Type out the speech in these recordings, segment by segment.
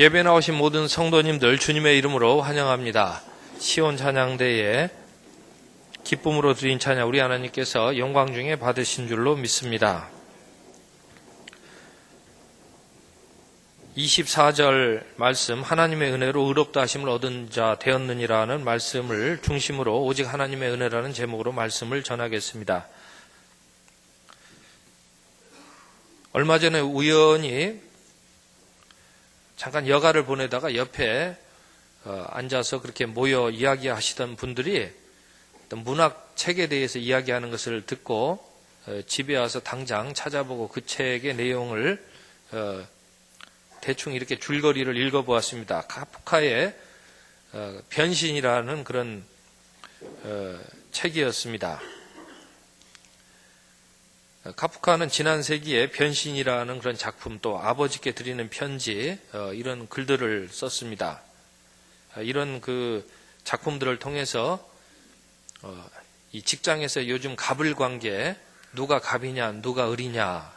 예배 나오신 모든 성도님들 주님의 이름으로 환영합니다. 시온 찬양대에 기쁨으로 드린 찬양 우리 하나님께서 영광 중에 받으신 줄로 믿습니다. 24절 말씀, 하나님의 은혜로 의롭다 하심을 얻은 자 되었느니라는 말씀을 중심으로 오직 하나님의 은혜라는 제목으로 말씀을 전하겠습니다. 얼마 전에 우연히 잠깐 여가를 보내다가 옆에 앉아서 그렇게 모여 이야기하시던 분들이 어떤 문학책에 대해서 이야기하는 것을 듣고 집에 와서 당장 찾아보고 그 책의 내용을 대충 이렇게 줄거리를 읽어보았습니다. 카프카의 변신이라는 그런 책이었습니다. 카프카는 지난 세기에 변신이라는 그런 작품, 또 아버지께 드리는 편지, 이런 글들을 썼습니다. 이런 그 작품들을 통해서 이 직장에서 요즘 갑을 관계, 누가 갑이냐 누가 을이냐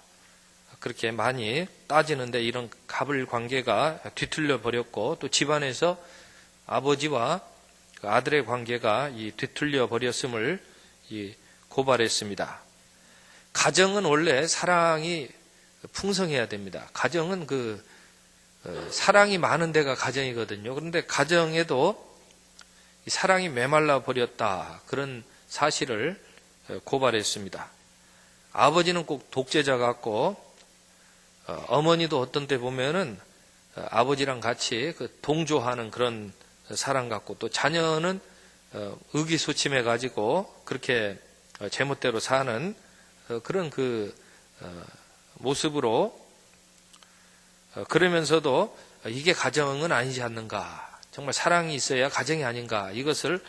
그렇게 많이 따지는데, 이런 갑을 관계가 뒤틀려 버렸고, 또 집안에서 아버지와 그 아들의 관계가 뒤틀려 버렸음을 고발했습니다. 가정은 원래 사랑이 풍성해야 됩니다. 가정은 사랑이 많은 데가 가정이거든요. 그런데 가정에도 사랑이 메말라 버렸다, 그런 사실을 고발했습니다. 아버지는 꼭 독재자 같고, 어머니도 어떤 때 보면은 아버지랑 같이 동조하는 그런 사랑 같고, 또 자녀는 의기소침해 가지고 그렇게 제멋대로 사는 그런 모습으로, 그러면서도 이게 가정은 아니지 않는가, 정말 사랑이 있어야 가정이 아닌가, 이것을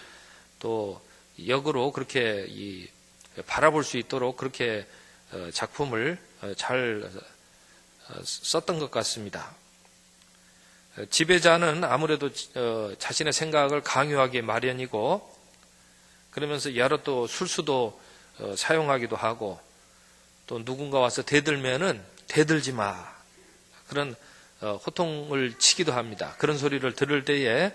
또 역으로 그렇게 바라볼 수 있도록 그렇게 작품을 잘 썼던 것 같습니다. 지배자는 아무래도 자신의 생각을 강요하기 마련이고, 그러면서 여러 또 술수도 사용하기도 하고, 또 누군가 와서 대들면은 대들지 마, 그런 호통을 치기도 합니다. 그런 소리를 들을 때에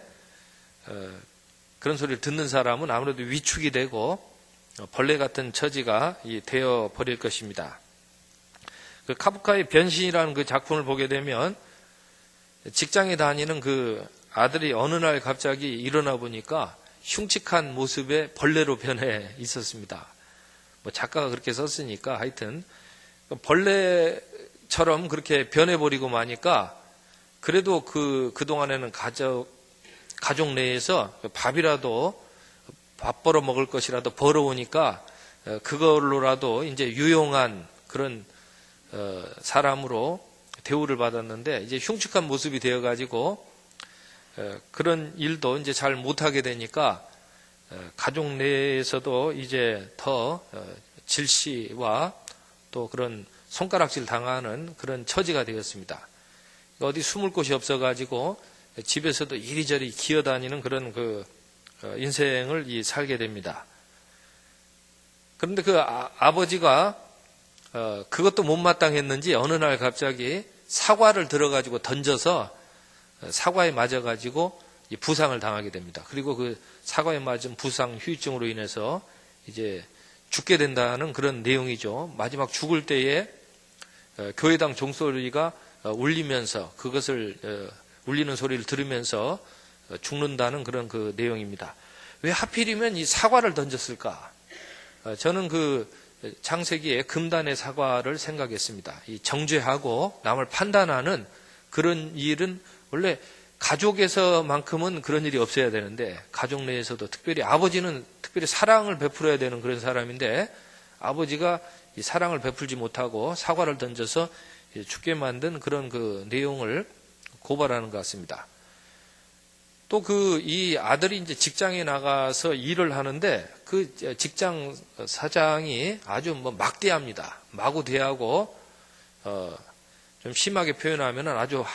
그런 소리를 듣는 사람은 아무래도 위축이 되고 벌레 같은 처지가 되어 버릴 것입니다. 그 카프카의 변신이라는 그 작품을 보게 되면 직장에 다니는 그 아들이 어느 날 갑자기 일어나 보니까 흉측한 모습의 벌레로 변해 있었습니다. 작가가 그렇게 썼으니까 하여튼 벌레처럼 그렇게 변해버리고 마니까, 그래도 그동안에는 가족 내에서 밥이라도, 밥 벌어 먹을 것이라도 벌어오니까 그걸로라도 이제 유용한 그런 사람으로 대우를 받았는데, 이제 흉측한 모습이 되어가지고 그런 일도 이제 잘 못하게 되니까 가족 내에서도 이제 더 질시와 또 그런 손가락질 당하는 그런 처지가 되었습니다. 어디 숨을 곳이 없어가지고 집에서도 이리저리 기어다니는 그런 인생을 살게 됩니다. 그런데 아버지가 그것도 못마땅했는지 어느 날 갑자기 사과를 들어가지고 던져서 사과에 맞아가지고 부상을 당하게 됩니다. 그리고 그 사과에 맞은 부상 후유증으로 인해서 이제 죽게 된다는 그런 내용이죠. 마지막 죽을 때에 교회당 종소리가 울리면서, 그것을 울리는 소리를 들으면서 죽는다는 그런 그 내용입니다. 왜 하필이면 이 사과를 던졌을까? 저는 창세기의 금단의 사과를 생각했습니다. 이 정죄하고 남을 판단하는 그런 일은 원래 가족에서만큼은 그런 일이 없어야 되는데, 가족 내에서도 특별히 아버지는 특별히 사랑을 베풀어야 되는 그런 사람인데, 아버지가 이 사랑을 베풀지 못하고 사과를 던져서 죽게 만든 그런 내용을 고발하는 것 같습니다. 또 이 아들이 이제 직장에 나가서 일을 하는데, 그 직장 사장이 아주 막대합니다. 마구대하고 좀 심하게 표현하면은 아주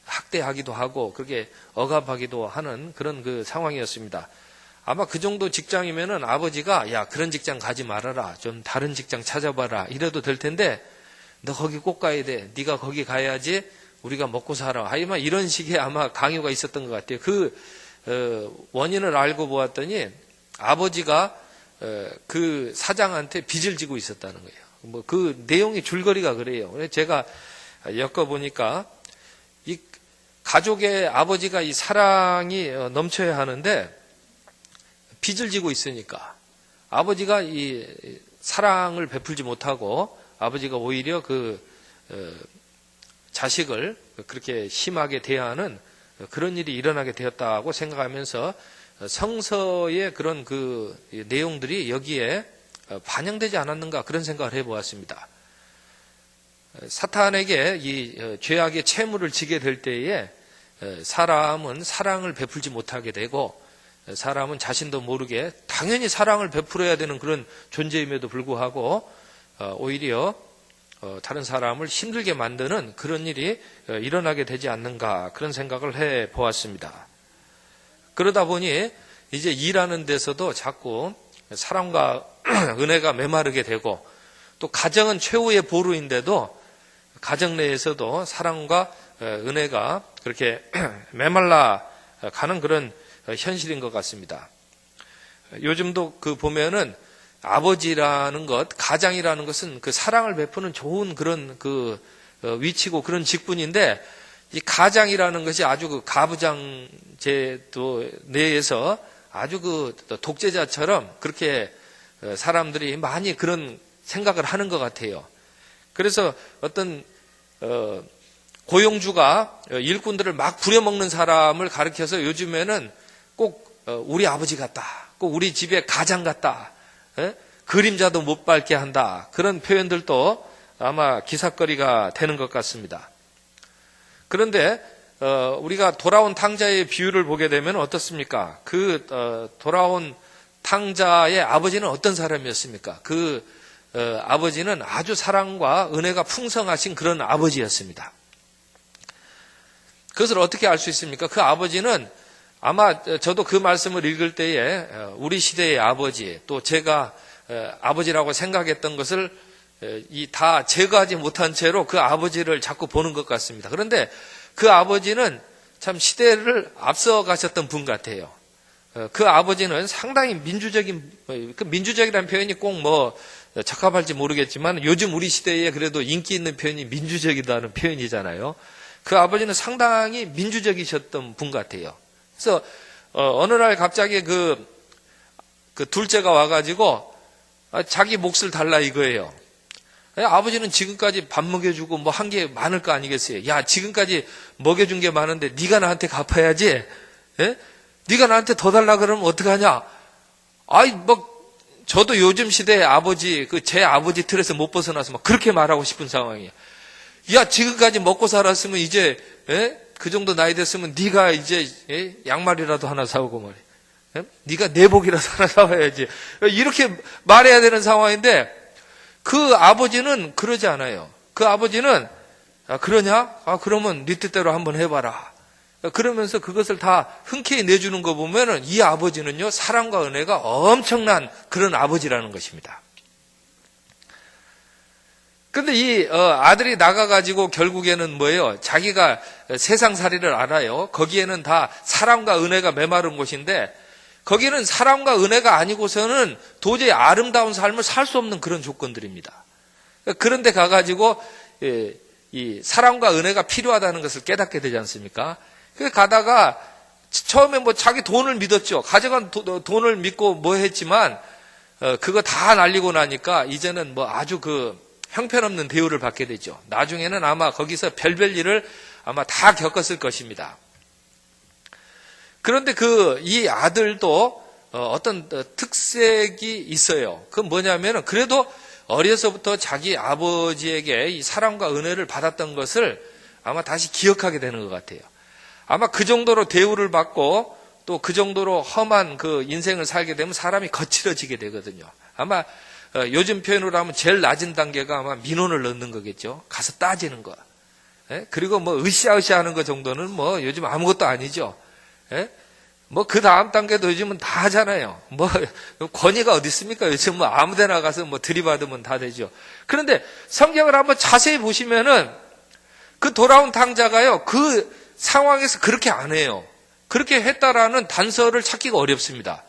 학대하기도 하고 그렇게 억압하기도 하는 그런 상황이었습니다. 아마 그 정도 직장이면은 아버지가 야, 그런 직장 가지 말아라, 좀 다른 직장 찾아봐라, 이래도 될 텐데, 너 거기 꼭 가야 돼, 네가 거기 가야지 우리가 먹고 살아. 아마 이런 식의 아마 강요가 있었던 것 같아요. 원인을 알고 보았더니 아버지가 그 사장한테 빚을 지고 있었다는 거예요. 뭐 그 내용이 줄거리가 그래요. 그래서 제가 엮어보니까 이 가족의 아버지가 이 사랑이 넘쳐야 하는데 빚을 지고 있으니까 아버지가 이 사랑을 베풀지 못하고 아버지가 오히려 그 자식을 그렇게 심하게 대하는 그런 일이 일어나게 되었다고 생각하면서 성서의 그런 그 내용들이 여기에 반영되지 않았는가 그런 생각을 해보았습니다. 사탄에게 이 죄악의 채무를 지게 될 때에 사람은 사랑을 베풀지 못하게 되고 사람은 자신도 모르게 당연히 사랑을 베풀어야 되는 그런 존재임에도 불구하고 오히려 다른 사람을 힘들게 만드는 그런 일이 일어나게 되지 않는가 그런 생각을 해 보았습니다. 그러다 보니 이제 일하는 데서도 자꾸 사랑과 은혜가 메마르게 되고 또 가정은 최후의 보루인데도 가정 내에서도 사랑과 은혜가 그렇게 메말라 가는 그런 현실인 것 같습니다. 요즘도 그 보면은 아버지라는 것, 가장이라는 것은 그 사랑을 베푸는 좋은 그런 그 위치고 그런 직분인데 이 가장이라는 것이 아주 그 가부장 제도 내에서 아주 그 독재자처럼 그렇게 사람들이 많이 그런 생각을 하는 것 같아요. 그래서 어떤 고용주가 일꾼들을 막 부려먹는 사람을 가리켜서 요즘에는 꼭 우리 아버지 같다, 꼭 우리 집에 가장 같다, 그림자도 못 밟게 한다 그런 표현들도 아마 기사거리가 되는 것 같습니다. 그런데 우리가 돌아온 탕자의 비유를 보게 되면 어떻습니까? 그 돌아온 탕자의 아버지는 어떤 사람이었습니까? 그 아버지는 아주 사랑과 은혜가 풍성하신 그런 아버지였습니다. 그것을 어떻게 알 수 있습니까? 그 아버지는 아마 저도 그 말씀을 읽을 때에 우리 시대의 아버지 또 제가 아버지라고 생각했던 것을 다 제거하지 못한 채로 그 아버지를 자꾸 보는 것 같습니다. 그런데 그 아버지는 참 시대를 앞서 가셨던 분 같아요. 그 아버지는 상당히 민주적인, 그 민주적이라는 표현이 꼭 뭐 적합할지 모르겠지만 요즘 우리 시대에 그래도 인기 있는 표현이 민주적이다는 표현이잖아요. 그 아버지는 상당히 민주적이셨던 분 같아요. 그래서 어느 날 갑자기 그 둘째가 와가지고 자기 몫을 달라 이거예요. 아버지는 지금까지 밥 먹여주고 뭐 한 게 많을 거 아니겠어요. 야, 지금까지 먹여준 게 많은데 네가 나한테 갚아야지. 예? 네가 나한테 더 달라 그러면 어떡하냐? 아이 뭐 저도 요즘 시대의 아버지 제 아버지 틀에서 못 벗어나서 막 그렇게 말하고 싶은 상황이에요. 야, 지금까지 먹고 살았으면 이제 그 정도 나이 됐으면 네가 이제 양말이라도 하나 사오고 말이야. 네가 내복이라도 하나 사와야지. 이렇게 말해야 되는 상황인데 그 아버지는 그러지 않아요. 그 아버지는 그러냐? 그러면 네 뜻대로 한번 해봐라. 그러면서 그것을 다 흔쾌히 내주는 거 보면은 이 아버지는요 사랑과 은혜가 엄청난 그런 아버지라는 것입니다. 근데 이 아들이 나가가지고 결국에는 뭐예요? 자기가 세상살이를 알아요. 거기에는 다 사랑과 은혜가 메마른 곳인데 거기는 사랑과 은혜가 아니고서는 도저히 아름다운 삶을 살 수 없는 그런 조건들입니다. 그런데 가가지고 이 사랑과 은혜가 필요하다는 것을 깨닫게 되지 않습니까? 그 가다가 처음에 뭐 자기 돈을 믿었죠. 가져간 돈을 믿고 뭐 했지만 그거 다 날리고 나니까 이제는 뭐 아주 그 형편없는 대우를 받게 되죠. 나중에는 아마 거기서 별별 일을 아마 다 겪었을 것입니다. 그런데 이 아들도 어떤 특색이 있어요. 그건 뭐냐면은 그래도 어려서부터 자기 아버지에게 이 사랑과 은혜를 받았던 것을 아마 다시 기억하게 되는 것 같아요. 아마 그 정도로 대우를 받고 또 그 정도로 험한 그 인생을 살게 되면 사람이 거칠어지게 되거든요. 아마 요즘 표현으로 하면 제일 낮은 단계가 아마 민원을 넣는 거겠죠. 가서 따지는 거. 그리고 뭐 으쌰으쌰 하는 거 정도는 뭐 요즘 아무것도 아니죠. 뭐 그 다음 단계도 요즘은 다 하잖아요. 뭐 권위가 어디 있습니까? 요즘 뭐 아무데나 가서 뭐 들이받으면 다 되죠. 그런데 성경을 한번 자세히 보시면은 그 돌아온 탕자가요, 그 상황에서 그렇게 안 해요. 그렇게 했다라는 단서를 찾기가 어렵습니다.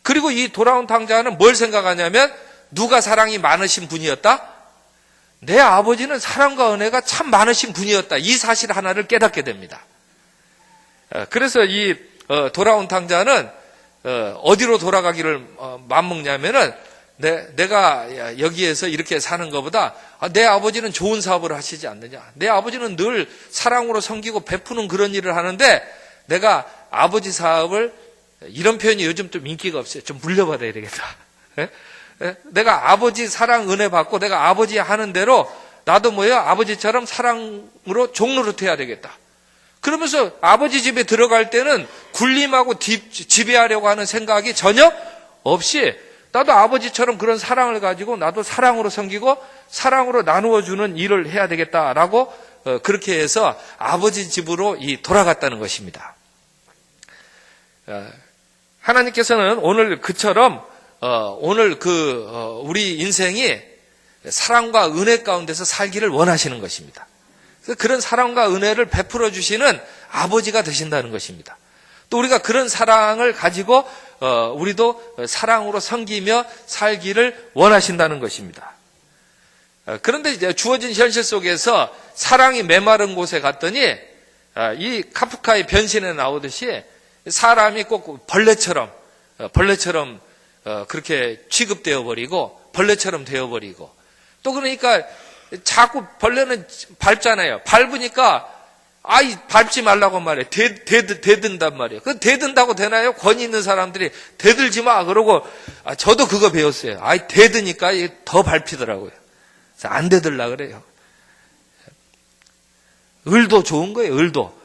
그리고 이 돌아온 탕자는 뭘 생각하냐면, 누가 사랑이 많으신 분이었다? 내 아버지는 사랑과 은혜가 참 많으신 분이었다. 이 사실 하나를 깨닫게 됩니다. 그래서 이 돌아온 탕자는 어디로 돌아가기를 맘먹냐면은, 내가 여기에서 이렇게 사는 것보다 내 아버지는 좋은 사업을 하시지 않느냐. 내 아버지는 늘 사랑으로 섬기고 베푸는 그런 일을 하는데, 내가 아버지 사업을, 이런 표현이 요즘 좀 인기가 없어요. 좀 물려받아야 되겠다. 내가 아버지 사랑 은혜 받고 내가 아버지 하는 대로 나도 아버지처럼 사랑으로 종노릇해야 되겠다. 그러면서 아버지 집에 들어갈 때는 군림하고 지배하려고 하는 생각이 전혀 없이, 나도 아버지처럼 그런 사랑을 가지고 나도 사랑으로 섬기고 사랑으로 나누어주는 일을 해야 되겠다라고 그렇게 해서 아버지 집으로 돌아갔다는 것입니다. 하나님께서는 오늘 그처럼 오늘 우리 인생이 사랑과 은혜 가운데서 살기를 원하시는 것입니다. 그래서 그런 사랑과 은혜를 베풀어 주시는 아버지가 되신다는 것입니다. 또 우리가 그런 사랑을 가지고 우리도 사랑으로 섬기며 살기를 원하신다는 것입니다. 그런데 이제 주어진 현실 속에서 사랑이 메마른 곳에 갔더니 이 카프카의 변신에 나오듯이 사람이 꼭 벌레처럼 그렇게 취급되어 버리고 벌레처럼 되어버리고, 또 그러니까 자꾸 벌레는 밟잖아요. 밟으니까 밟지 말라고 말해. 대든단 말이에요. 그 대든다고 되나요? 권위 있는 사람들이 대들지 마 그러고, 저도 그거 배웠어요. 대드니까 더 밟히더라고요. 그래서 안 대들라 그래요. 을도 좋은 거예요. 을도.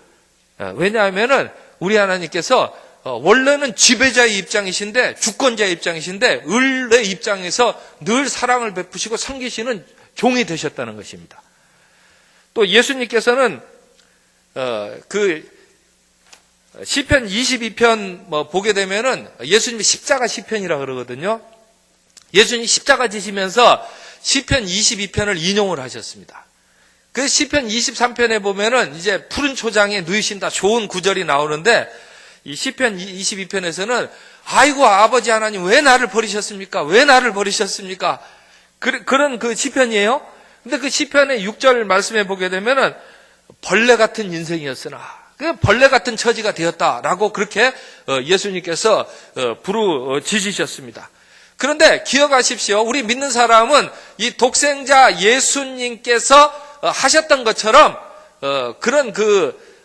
왜냐하면은 우리 하나님께서 원래는 지배자의 입장이신데, 주권자의 입장이신데, 을의 입장에서 늘 사랑을 베푸시고 섬기시는 종이 되셨다는 것입니다. 또 예수님께서는 그 시편 22편 보게 되면은 예수님이 십자가 시편이라 그러거든요. 예수님이 십자가 지시면서 시편 22편을 인용을 하셨습니다. 그 시편 23편에 보면은 이제 푸른 초장에 누이신다 좋은 구절이 나오는데, 이 시편 22편에서는 아이고 아버지 하나님 왜 나를 버리셨습니까? 왜 나를 버리셨습니까? 그런 그 시편이에요. 근데 그 시편의 6절 말씀에 보게 되면은 벌레 같은 인생이었으나 그 벌레 같은 처지가 되었다라고 그렇게 예수님께서 부르짖으셨습니다. 그런데 기억하십시오. 우리 믿는 사람은 이 독생자 예수님께서 하셨던 것처럼 그런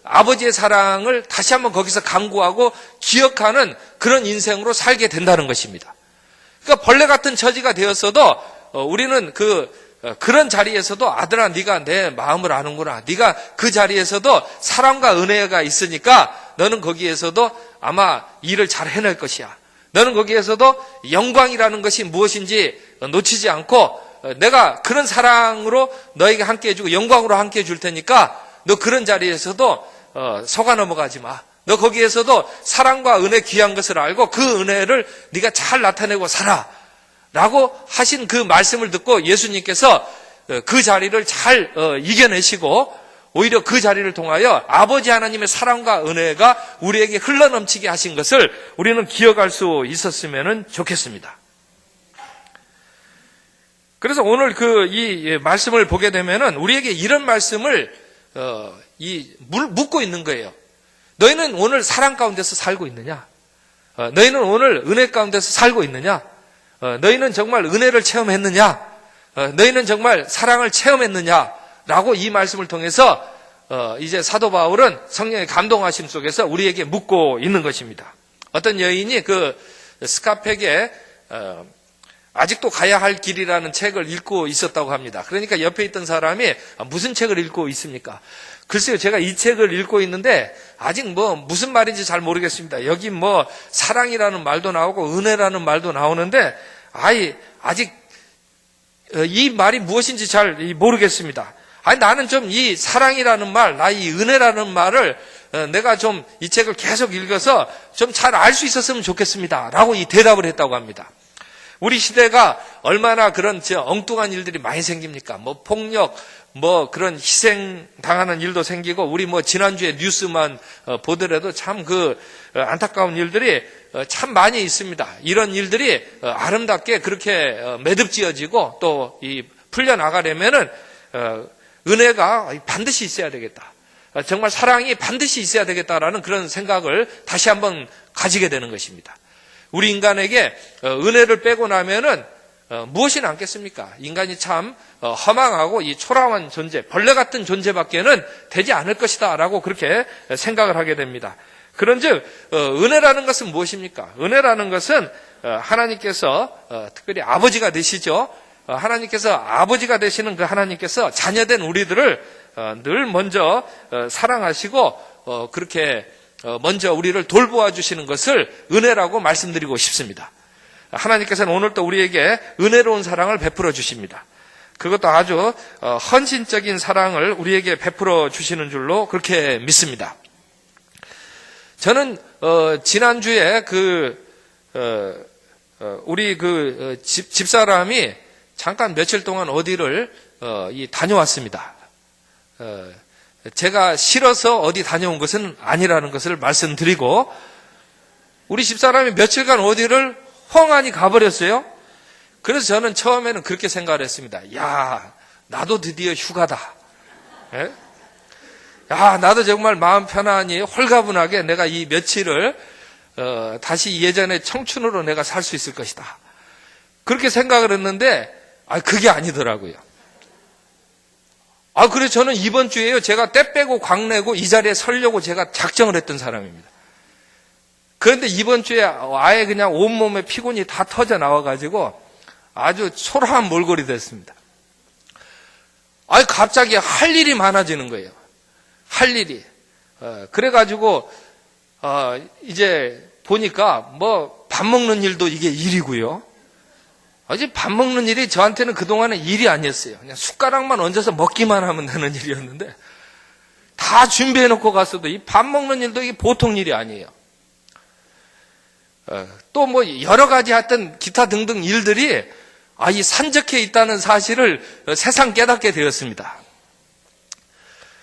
아버지의 사랑을 다시 한번 거기서 간구하고 기억하는 그런 인생으로 살게 된다는 것입니다. 그러니까 벌레 같은 처지가 되었어도 우리는 그런 자리에서도 아들아 네가 내 마음을 아는구나. 네가 그 자리에서도 사랑과 은혜가 있으니까 너는 거기에서도 아마 일을 잘 해낼 것이야. 너는 거기에서도 영광이라는 것이 무엇인지 놓치지 않고 내가 그런 사랑으로 너에게 함께 해주고 영광으로 함께 해줄 테니까 너 그런 자리에서도 속아 넘어가지 마. 너 거기에서도 사랑과 은혜 귀한 것을 알고 그 은혜를 네가 잘 나타내고 살아. 라고 하신 그 말씀을 듣고 예수님께서 그 자리를 잘 이겨내시고 오히려 그 자리를 통하여 아버지 하나님의 사랑과 은혜가 우리에게 흘러넘치게 하신 것을 우리는 기억할 수 있었으면 좋겠습니다. 그래서 오늘 이 말씀을 보게 되면은 우리에게 이런 말씀을 묻고 있는 거예요. 너희는 오늘 사랑 가운데서 살고 있느냐? 너희는 오늘 은혜 가운데서 살고 있느냐? 너희는 정말 은혜를 체험했느냐? 너희는 정말 사랑을 체험했느냐? 라고 이 말씀을 통해서 이제 사도 바울은 성령의 감동하심 속에서 우리에게 묻고 있는 것입니다. 어떤 여인이 그 스카펙에 아직도 가야 할 길이라는 책을 읽고 있었다고 합니다. 그러니까 옆에 있던 사람이 무슨 책을 읽고 있습니까? 글쎄요, 제가 이 책을 읽고 있는데 아직 무슨 말인지 잘 모르겠습니다. 여기 사랑이라는 말도 나오고 은혜라는 말도 나오는데 아직 이 말이 무엇인지 잘 모르겠습니다. 나는 좀 이 사랑이라는 말, 이 은혜라는 말을 내가 좀 이 책을 계속 읽어서 좀 잘 알 수 있었으면 좋겠습니다. 라고 이 대답을 했다고 합니다. 우리 시대가 얼마나 그런 엉뚱한 일들이 많이 생깁니까? 뭐 폭력, 뭐 그런 희생 당하는 일도 생기고, 우리 뭐 지난주에 뉴스만 보더라도 참 안타까운 일들이 참 많이 있습니다. 이런 일들이 아름답게 그렇게 매듭지어지고 또 이 풀려나가려면은 은혜가 반드시 있어야 되겠다. 정말 사랑이 반드시 있어야 되겠다라는 그런 생각을 다시 한번 가지게 되는 것입니다. 우리 인간에게 은혜를 빼고 나면은 무엇이 남겠습니까? 인간이 참 허망하고 이 초라한 존재, 벌레 같은 존재밖에는 되지 않을 것이다라고 그렇게 생각을 하게 됩니다. 그런즉 은혜라는 것은 무엇입니까? 은혜라는 것은 하나님께서 특별히 아버지가 되시죠. 하나님께서 아버지가 되시는 그 하나님께서 자녀된 우리들을 늘 먼저 사랑하시고 그렇게 먼저 우리를 돌보아 주시는 것을 은혜라고 말씀드리고 싶습니다. 하나님께서는 오늘 또 우리에게 은혜로운 사랑을 베풀어 주십니다. 그것도 아주 헌신적인 사랑을 우리에게 베풀어 주시는 줄로 그렇게 믿습니다. 저는 지난주에 우리 집사람이 잠깐 며칠 동안 어디를 다녀왔습니다. 제가 싫어서 어디 다녀온 것은 아니라는 것을 말씀드리고, 우리 집사람이 며칠간 어디를 헝하니 가버렸어요. 그래서 저는 처음에는 그렇게 생각을 했습니다. 야, 나도 드디어 휴가다. 예? 야, 나도 정말 마음 편안히 홀가분하게 내가 이 며칠을 다시 예전의 청춘으로 내가 살 수 있을 것이다. 그렇게 생각을 했는데 그게 아니더라고요. 그래서 저는 이번 주에요, 제가 때 빼고 광 내고 이 자리에 서려고 제가 작정을 했던 사람입니다. 그런데 이번 주에 아예 그냥 온몸에 피곤이 다 터져 나와가지고 아주 초라한 몰골이 됐습니다. 갑자기 할 일이 많아지는 거예요. 할 일이. 그래가지고 이제 보니까 뭐 밥 먹는 일도 이게 일이고요. 이제 밥 먹는 일이 저한테는 그동안은 일이 아니었어요. 그냥 숟가락만 얹어서 먹기만 하면 되는 일이었는데, 다 준비해놓고 갔어도 이 밥 먹는 일도 이게 보통 일이 아니에요. 또 뭐 여러 가지 하여튼 기타 등등 일들이 이 산적해 있다는 사실을 새삼 깨닫게 되었습니다.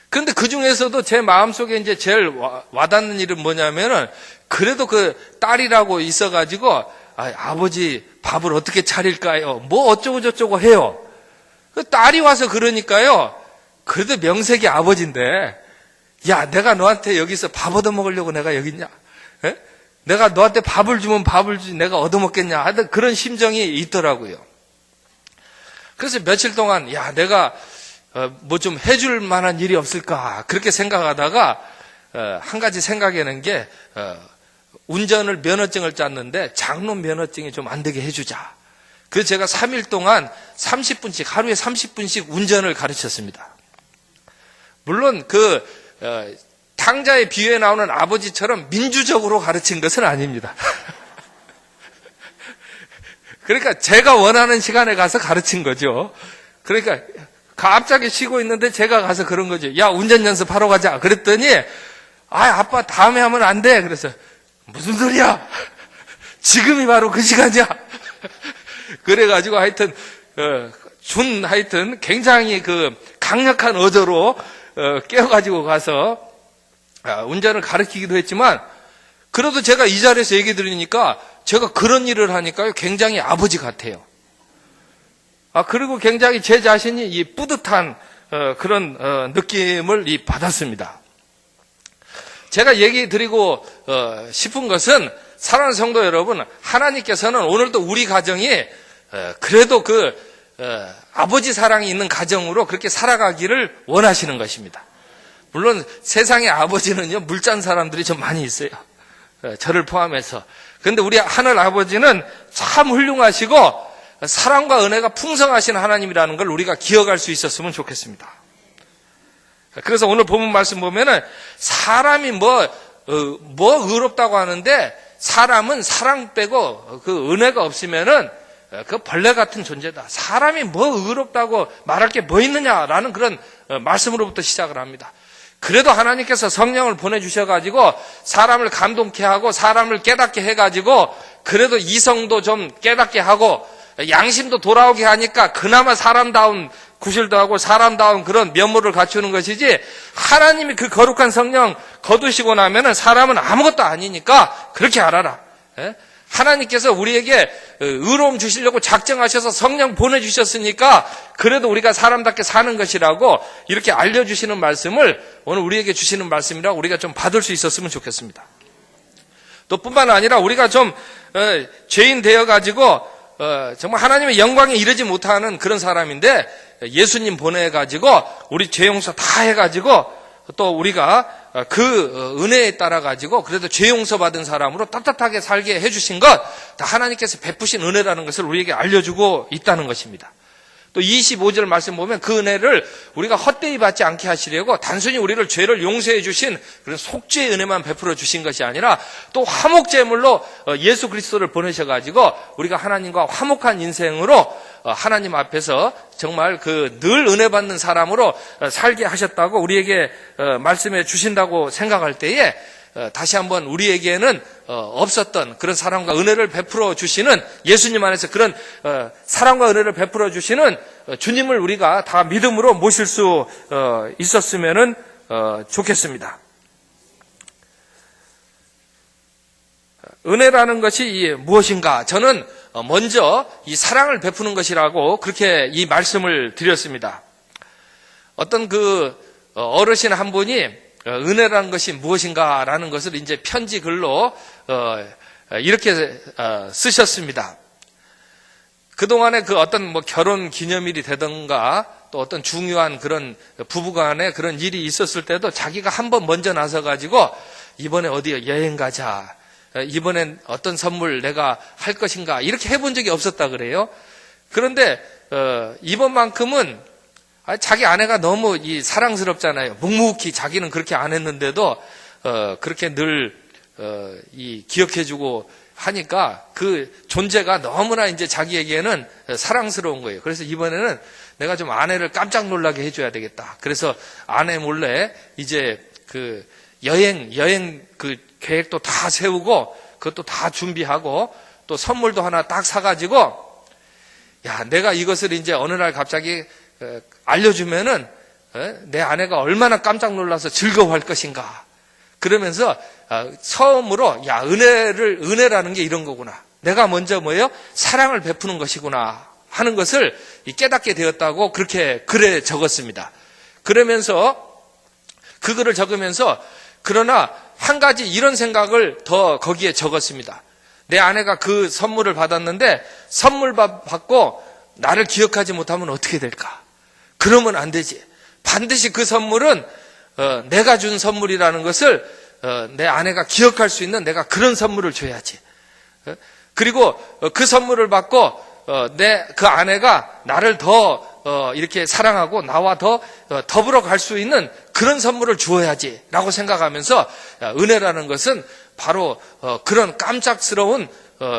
그런데 그 중에서도 제 마음속에 이제 제일 와닿는 일은 뭐냐면은, 그래도 그 딸이라고 있어가지고 아버지 밥을 어떻게 차릴까요? 뭐 어쩌고 저쩌고 해요. 그 딸이 와서 그러니까요, 그래도 명색이 아버지인데, 야, 내가 너한테 여기서 밥 얻어먹으려고 내가 여기 있냐? 에? 내가 너한테 밥을 주면 밥을 주지 내가 얻어먹겠냐? 하여튼 그런 심정이 있더라고요. 그래서 며칠 동안 내가 뭐 좀 해줄 만한 일이 없을까 그렇게 생각하다가 한 가지 생각해낸 게, 운전을 면허증을 땄는데 장로 면허증이 좀 안 되게 해주자. 그래서 제가 3일 동안 30분씩, 하루에 30분씩 운전을 가르쳤습니다. 물론 탕자의 비유에 나오는 아버지처럼 민주적으로 가르친 것은 아닙니다. 그러니까 제가 원하는 시간에 가서 가르친 거죠. 그러니까 갑자기 쉬고 있는데 제가 가서 그런 거죠. 야, 운전 연습하러 가자. 그랬더니 아빠 다음에 하면 안 돼. 그래서 무슨 소리야? 지금이 바로 그 시간이야. 그래가지고 하여튼 굉장히 강력한 어조로 깨워가지고 가서 운전을 가르치기도 했지만, 그래도 제가 이 자리에서 얘기 드리니까 제가 그런 일을 하니까요, 굉장히 아버지 같아요. 그리고 굉장히 제 자신이 이 뿌듯한 그런 느낌을 받았습니다. 제가 얘기 드리고 싶은 것은, 사랑하는 성도 여러분, 하나님께서는 오늘도 우리 가정이 그래도 아버지 사랑이 있는 가정으로 그렇게 살아가기를 원하시는 것입니다. 물론 세상의 아버지는요, 물짠 사람들이 좀 많이 있어요. 저를 포함해서. 그런데 우리 하늘 아버지는 참 훌륭하시고 사랑과 은혜가 풍성하신 하나님이라는 걸 우리가 기억할 수 있었으면 좋겠습니다. 그래서 오늘 본문 말씀 보면은, 사람이 뭐 의롭다고 하는데, 사람은 사랑 빼고 그 은혜가 없으면은 그 벌레 같은 존재다. 사람이 뭐 의롭다고 말할 게 뭐 있느냐라는 그런 말씀으로부터 시작을 합니다. 그래도 하나님께서 성령을 보내주셔가지고 사람을 감동케 하고 사람을 깨닫게 해가지고, 그래도 이성도 좀 깨닫게 하고 양심도 돌아오게 하니까 그나마 사람다운 구실도 하고 사람다운 그런 면모를 갖추는 것이지, 하나님이 그 거룩한 성령 거두시고 나면은 사람은 아무것도 아니니까 그렇게 알아라. 하나님께서 우리에게 의로움 주시려고 작정하셔서 성령 보내주셨으니까 그래도 우리가 사람답게 사는 것이라고 이렇게 알려주시는 말씀을 오늘 우리에게 주시는 말씀이라 우리가 좀 받을 수 있었으면 좋겠습니다. 또 뿐만 아니라 우리가 좀 죄인 되어가지고 정말 하나님의 영광에 이르지 못하는 그런 사람인데, 예수님 보내가지고 우리 죄 용서 다 해가지고 또 우리가 그 은혜에 따라가지고 그래도 죄 용서 받은 사람으로 떳떳하게 살게 해주신 것, 다 하나님께서 베푸신 은혜라는 것을 우리에게 알려주고 있다는 것입니다. 또 25절 말씀 보면 그 은혜를 우리가 헛되이 받지 않게 하시려고 단순히 우리를 죄를 용서해 주신 그런 속죄의 은혜만 베풀어 주신 것이 아니라 또 화목제물로 예수 그리스도를 보내셔가지고 우리가 하나님과 화목한 인생으로 하나님 앞에서 정말 그 늘 은혜 받는 사람으로 살게 하셨다고 우리에게 말씀해 주신다고 생각할 때에 다시 한번 우리에게는 없었던 그런 사랑과 은혜를 베풀어 주시는, 예수님 안에서 그런 사랑과 은혜를 베풀어 주시는 주님을 우리가 다 믿음으로 모실 수 있었으면 좋겠습니다. 은혜라는 것이 무엇인가? 저는 먼저 이 사랑을 베푸는 것이라고 그렇게 이 말씀을 드렸습니다. 어떤 그 어르신 한 분이 은혜라는 것이 무엇인가라는 것을 이제 편지 글로 이렇게 쓰셨습니다. 그동안에 그 어떤 뭐 결혼 기념일이 되던가 또 어떤 중요한 그런 부부간에 그런 일이 있었을 때도 자기가 한번 먼저 나서가지고 이번에 어디 여행 가자, 이번엔 어떤 선물 내가 할 것인가, 이렇게 해본 적이 없었다 그래요. 그런데 이번만큼은 자기 아내가 너무 사랑스럽잖아요. 묵묵히 자기는 그렇게 안 했는데도 그렇게 늘 기억해주고 하니까 그 존재가 너무나 이제 자기에게는 사랑스러운 거예요. 그래서 이번에는 내가 좀 아내를 깜짝 놀라게 해줘야 되겠다. 그래서 아내 몰래 이제 그 여행 그 계획도 다 세우고 그것도 다 준비하고 또 선물도 하나 딱 사가지고, 야, 내가 이것을 이제 어느 날 갑자기 알려주면은 내 아내가 얼마나 깜짝 놀라서 즐거워할 것인가. 그러면서 처음으로, 야, 은혜라는 게 이런 거구나. 내가 먼저 뭐예요? 사랑을 베푸는 것이구나 하는 것을 깨닫게 되었다고 그렇게 글에 적었습니다. 그러면서 그 글을 적으면서 그러나 한 가지 이런 생각을 더 거기에 적었습니다. 내 아내가 그 선물을 받았는데 선물 받고 나를 기억하지 못하면 어떻게 될까? 그러면 안 되지. 반드시 그 선물은 내가 준 선물이라는 것을 내 아내가 기억할 수 있는 내가 그런 선물을 줘야지. 그리고 그 선물을 받고 그 아내가 나를 더 이렇게 사랑하고 나와 더 더불어 갈 수 있는 그런 선물을 주어야지 라고 생각하면서, 은혜라는 것은 바로 그런 깜짝스러운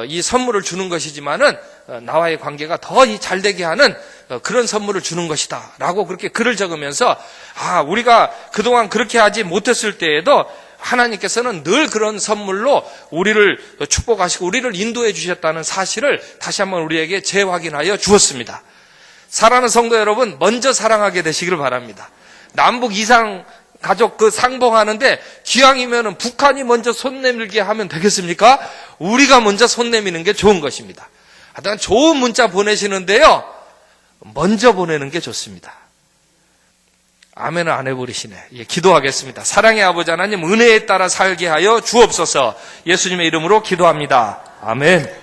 이 선물을 주는 것이지만은 나와의 관계가 더 잘 되게 하는 그런 선물을 주는 것이다 라고 그렇게 글을 적으면서, 우리가 그동안 그렇게 하지 못했을 때에도 하나님께서는 늘 그런 선물로 우리를 축복하시고 우리를 인도해 주셨다는 사실을 다시 한번 우리에게 재확인하여 주었습니다. 사랑하는 성도 여러분, 먼저 사랑하게 되시기를 바랍니다. 남북 이상 가족 그 상봉하는데 기왕이면은 북한이 먼저 손 내밀게 하면 되겠습니까? 우리가 먼저 손 내미는 게 좋은 것입니다. 하여튼 좋은 문자 보내시는데요, 먼저 보내는 게 좋습니다. 아멘을 안 해버리시네. 기도하겠습니다. 사랑의 아버지 하나님, 은혜에 따라 살게 하여 주옵소서. 예수님의 이름으로 기도합니다. 아멘.